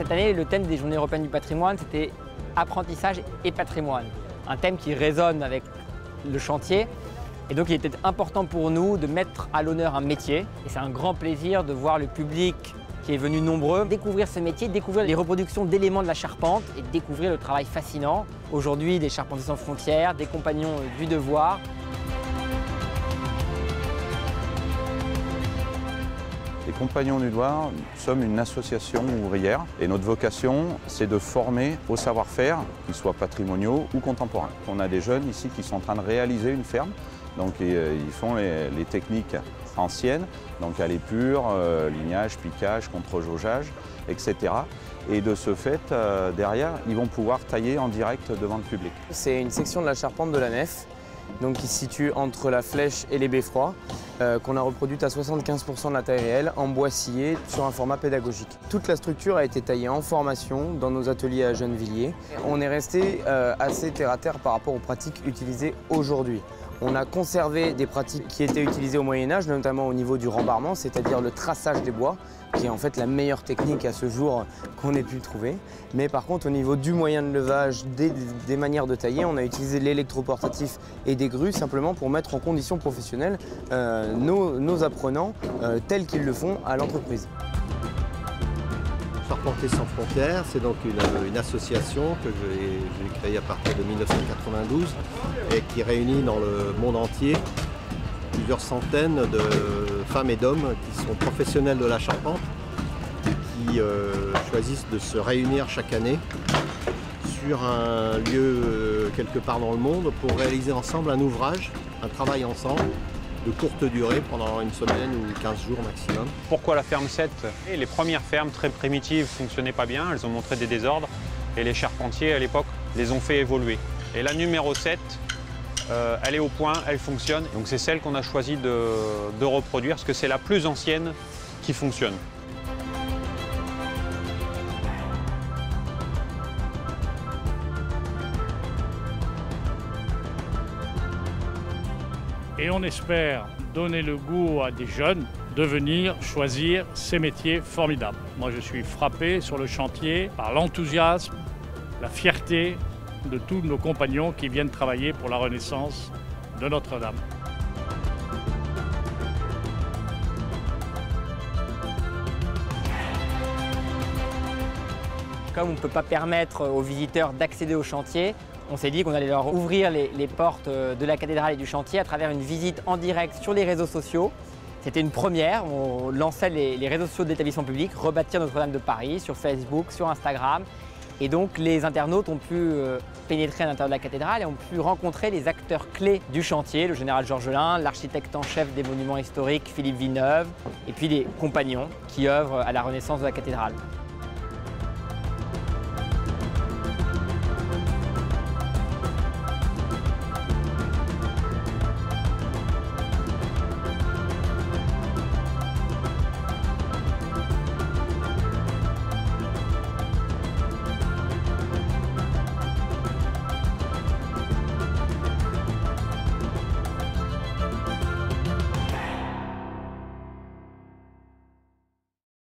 Cette année, le thème des Journées européennes du patrimoine, c'était apprentissage et patrimoine. Un thème qui résonne avec le chantier. Et donc il était important pour nous de mettre à l'honneur un métier. Et c'est un grand plaisir de voir le public qui est venu nombreux découvrir ce métier, découvrir les reproductions d'éléments de la charpente et découvrir le travail fascinant. Aujourd'hui, des charpentiers sans frontières, des compagnons du devoir. Les Compagnons du Devoir, nous sommes une association ouvrière et notre vocation, c'est de former au savoir-faire, qu'ils soient patrimoniaux ou contemporains. On a des jeunes ici qui sont en train de réaliser une ferme, donc ils font les techniques anciennes, donc à l'épure, lignage, piquage, contre-jaugeage, etc. Et de ce fait, derrière, ils vont pouvoir tailler en direct devant le public. C'est une section de la charpente de la nef, donc qui se situe entre la flèche et les beffrois, qu'on a reproduite à 75% de la taille réelle, en bois scié, sur un format pédagogique. Toute la structure a été taillée en formation dans nos ateliers à Gennevilliers. On est resté assez terre à terre par rapport aux pratiques utilisées aujourd'hui. On a conservé des pratiques qui étaient utilisées au Moyen-Âge, notamment au niveau du rembarrement, c'est-à-dire le traçage des bois, qui est en fait la meilleure technique à ce jour qu'on ait pu trouver. Mais par contre, au niveau du moyen de levage, des manières de tailler, on a utilisé l'électroportatif et des grues simplement pour mettre en condition professionnelle nos apprenants tels qu'ils le font à l'entreprise. Charpentiers sans frontières, c'est donc une association que j'ai créée à partir de 1992 et qui réunit dans le monde entier plusieurs centaines de femmes et d'hommes qui sont professionnels de la charpente, qui choisissent de se réunir chaque année sur un lieu quelque part dans le monde pour réaliser ensemble un ouvrage, un travail ensemble de courte durée pendant une semaine ou 15 jours maximum. Pourquoi la ferme 7? Les premières fermes très primitives ne fonctionnaient pas bien, elles ont montré des désordres et les charpentiers à l'époque les ont fait évoluer. Et la numéro 7, elle est au point, elle fonctionne. Donc c'est celle qu'on a choisi de reproduire parce que c'est la plus ancienne qui fonctionne. Et on espère donner le goût à des jeunes de venir choisir ces métiers formidables. Moi, je suis frappé sur le chantier par l'enthousiasme, la fierté de tous nos compagnons qui viennent travailler pour la renaissance de Notre-Dame. Comme on ne peut pas permettre aux visiteurs d'accéder au chantier, on s'est dit qu'on allait leur ouvrir les portes de la cathédrale et du chantier à travers une visite en direct sur les réseaux sociaux. C'était une première, on lançait les réseaux sociaux de l'établissement public, Rebâtir Notre-Dame de Paris, sur Facebook, sur Instagram. Et donc les internautes ont pu pénétrer à l'intérieur de la cathédrale et ont pu rencontrer les acteurs clés du chantier, le général Georges Lain, l'architecte en chef des monuments historiques Philippe Villeneuve, et puis les compagnons qui œuvrent à la renaissance de la cathédrale.